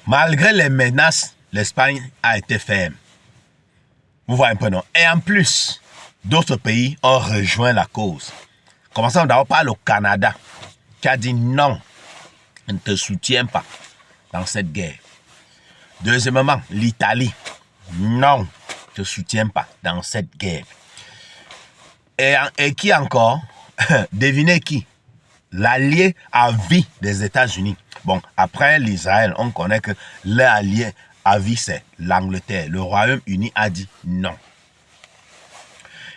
Malgré les menaces, l'Espagne a été ferme. Vous voyez un peu, non? Et en plus, d'autres pays ont rejoint la cause. Commençons d'abord par le Canada, qui a dit non, on ne te soutient pas dans cette guerre. Deuxièmement, l'Italie, non, ne te soutient pas dans cette guerre. Et qui encore? Devinez qui? L'allié à vie des États-Unis. Bon, après l'Israël, on connaît que l'allié à vie, c'est l'Angleterre. Le Royaume-Uni a dit non.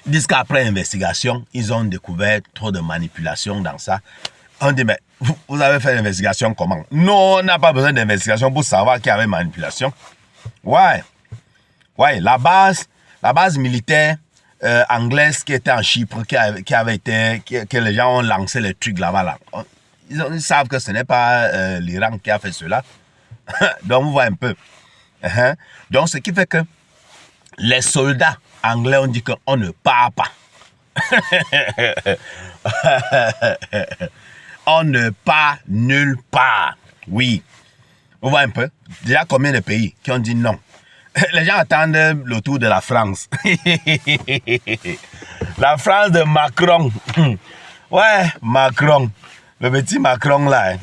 Ils disent qu'après investigation, ils ont découvert trop de manipulation dans ça. On dit, mais vous avez fait l'investigation comment? Non, on n'a pas besoin d'investigation pour savoir qu'il y avait manipulation. Ouais, la base militaire anglaise qui était en Chypre, que les gens ont lancé les trucs là-bas. Là. Ils savent que ce n'est pas l'Iran qui a fait cela. Donc, vous voyez un peu. Donc, ce qui fait que les soldats anglais ont dit qu'on ne part pas. On ne part nulle part. Oui. Vous voyez un peu. Déjà combien de pays qui ont dit non? Les gens attendent le tour de la France. La France de Macron. Ouais, Macron. Le petit Macron là.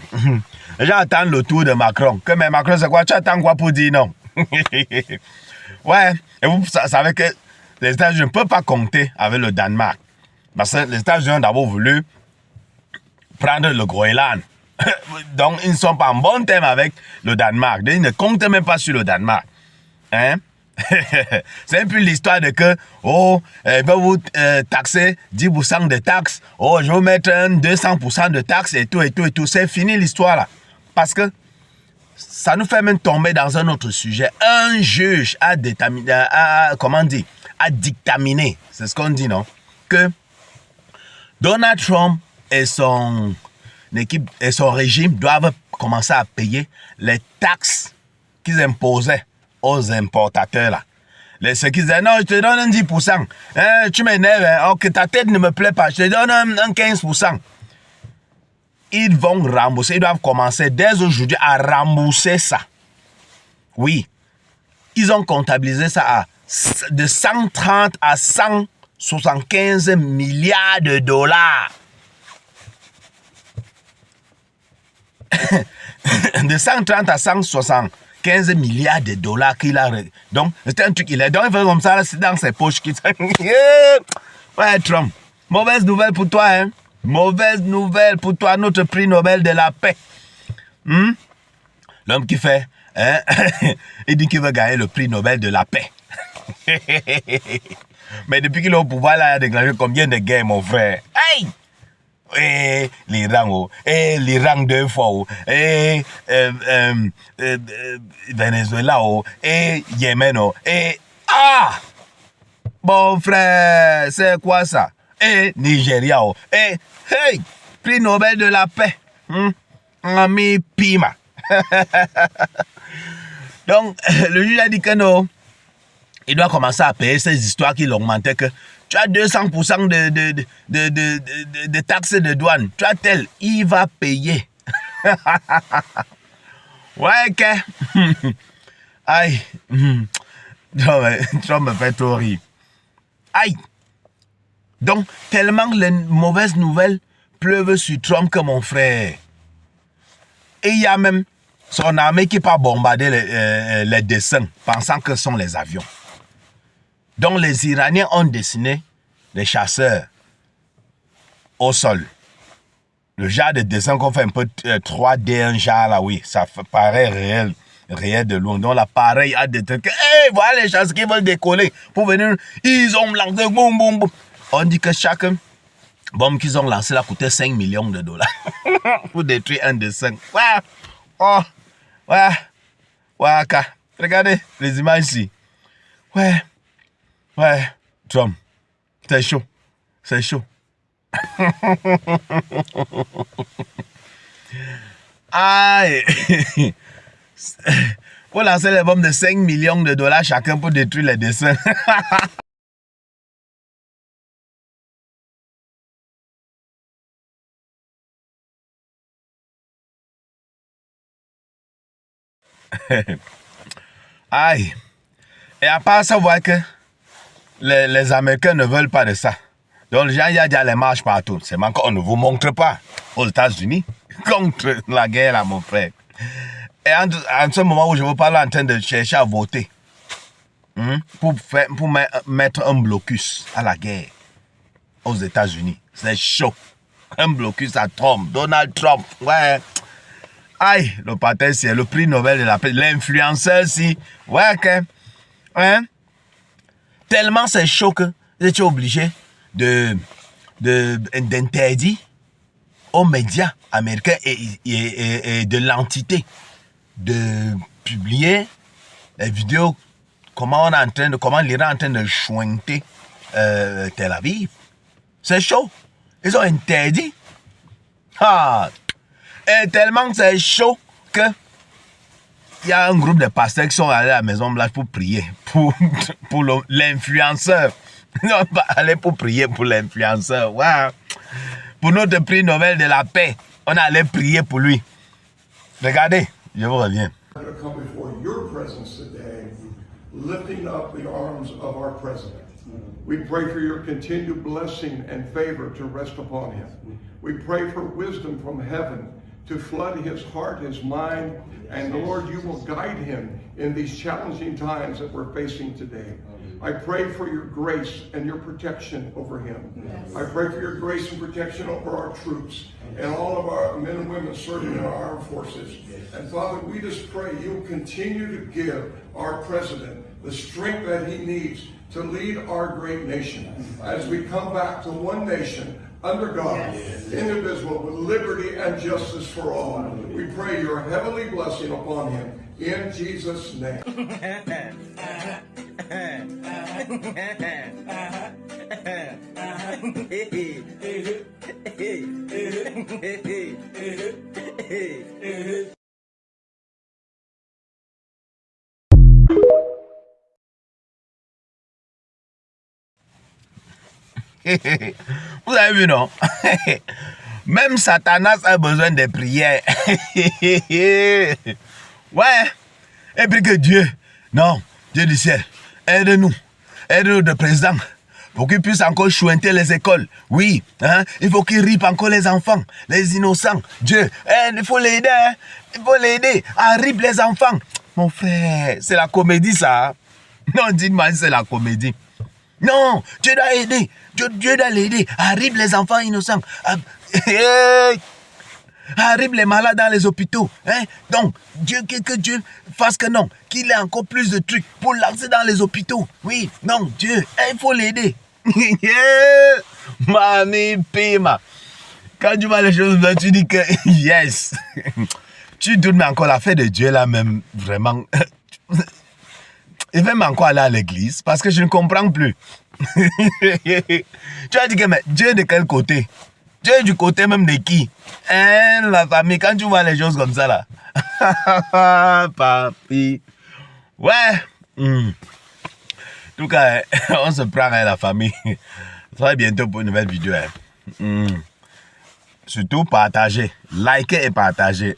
Les gens attendent le tour de Macron. Que mais Macron, c'est quoi? Tu attends quoi pour dire non? Ouais. Et vous savez que les États-Unis ne peuvent pas compter avec le Danemark. Parce que les États-Unis ont d'abord voulu prendre le Groenland. Donc, ils ne sont pas en bon terme avec le Danemark. Ils ne comptent même pas sur le Danemark. Hein? C'est un peu l'histoire de que, ils vont vous taxer 10% de taxes. Oh, je vais vous mettre 200% de taxes et tout. C'est fini l'histoire là. Parce que ça nous fait même tomber dans un autre sujet. Un juge a dictaminé, c'est ce qu'on dit, non? Que Donald Trump et son équipe et son régime doivent commencer à payer les taxes qu'ils imposaient aux importateurs là. Ceux qui disaient non, je te donne un 10%. Tu m'énerves, hein? Ok, ta tête ne me plaît pas, je te donne un 15%. Ils vont rembourser, ils doivent commencer dès aujourd'hui à rembourser ça. Oui. Ils ont comptabilisé ça de 130 à 175 milliards de dollars. De 130 à 175 milliards de dollars qu'il a. Donc, c'était un truc, il fait comme ça, c'est dans ses poches. Ouais, Trump. Mauvaise nouvelle pour toi, hein. Mauvaise nouvelle pour toi, notre prix Nobel de la paix. L'homme qui fait, hein, il dit qu'il veut gagner le prix Nobel de la paix. Mais depuis qu'il est au pouvoir, là, il a déclaré combien de guerres, mon frère? Hey! Et l'Iran, et l'Iran 2 fois, et Venezuela, et Yémen, et bon frère, c'est quoi ça? Et Nigeria, et hey, prix Nobel de la paix, Ami Pima. Donc, le juge a dit que non, il doit commencer à payer ces histoires qu'il augmentait, que tu as 200% de taxes de douane, tu as tel, il va payer. Ouais, que. Aïe. Trump me fait trop rire. Aïe. Donc, tellement les mauvaises nouvelles pleuvent sur Trump que mon frère. Et il y a même son armée qui part bombarder les dessins, pensant que ce sont les avions. Donc, les Iraniens ont dessiné les chasseurs au sol. Le genre de dessin qu'on fait un peu 3D, un genre là, oui, ça paraît réel de loin. Donc l'appareil a des trucs, hey, voilà les chasseurs qui veulent décoller pour venir, ils ont lancé, boum, boum, boum. On dit que chaque bombe qu'ils ont lancé là coûtait 5 millions de dollars pour détruire un dessin. Ouais, oh, ouais, ouais, regardez les images ici. Ouais, Trump, c'est chaud, c'est chaud. Aïe. Pour lancer les bombes de 5 millions de dollars chacun pour détruire les dessins. Aïe. Et à part ça, vous voyez que les Américains ne veulent pas de ça. Donc, il y a déjà les marches partout. C'est encore, on ne vous montre pas aux États-Unis contre la guerre, là, mon frère. Et en ce moment où je vous parle, en train de chercher à voter pour mettre un blocus à la guerre aux États-Unis. C'est chaud. Un blocus à Trump, Donald Trump. Ouais. Aïe, le patin, c'est le prix Nobel de la paix. L'influenceur, si. Ouais, que. Hein? Tellement c'est chaud que j'étais obligé d'interdire aux médias américains et de l'entité de publier les vidéos comment l'Iran est en train de chointer Tel Aviv. C'est chaud. Ils ont interdit. Ah. Et tellement c'est chaud que il y a un groupe de pasteurs qui sont allés à la Maison Blanche pour prier pour l'influenceur. Ils sont allés pour prier pour l'influenceur. Wow. Pour notre prix Nobel de la paix, on allait prier pour lui. Regardez, je vous reviens. Come before your presence today, lifting up the arms of our president. We pray for your continued blessing and favor to rest upon him. We pray for wisdom from heaven to flood his heart, his mind, and Lord, you will guide him in these challenging times that we're facing today. I pray for your grace and your protection over him. Yes. I pray for your grace and protection over our troops and all of our men and women serving in our armed forces. And Father, we just pray you'll continue to give our president the strength that he needs to lead our great nation as we come back to one nation under God, indivisible, with liberty and justice for all. We pray your heavenly blessing upon him in Jesus' name. Vous avez vu, non? Même Satanas a besoin de prières. Ouais. Et puis que Dieu, non, Dieu du ciel, aide-nous le président, pour qu'il puisse encore chointer les écoles. Oui, hein, il faut qu'il ripe encore les enfants, les innocents. Dieu, il faut l'aider, hein, il faut l'aider à ripe les enfants. Mon frère, c'est la comédie ça. Non, dites-moi, c'est la comédie. Non, Dieu doit aider, Dieu doit l'aider à ripe les enfants innocents. Arrive les malades dans les hôpitaux. Hein? Donc, que Dieu fasse que non, qu'il ait encore plus de trucs pour lancer dans les hôpitaux. Oui, non, Dieu, il faut l'aider. Mami Pima. Quand tu vois les choses, tu dis que yes. Tu doutes, mais encore l'affaire de Dieu là même, vraiment. Il va encore aller à l'église parce que je ne comprends plus. Tu as dit que mais Dieu de quel côté? Dieu est du côté même de qui? Hein, la famille, quand tu vois les choses comme ça là. Papi. Ouais. En tout cas, on se prend à la famille. Très bientôt pour une nouvelle vidéo. Surtout partager. Likez et partagez.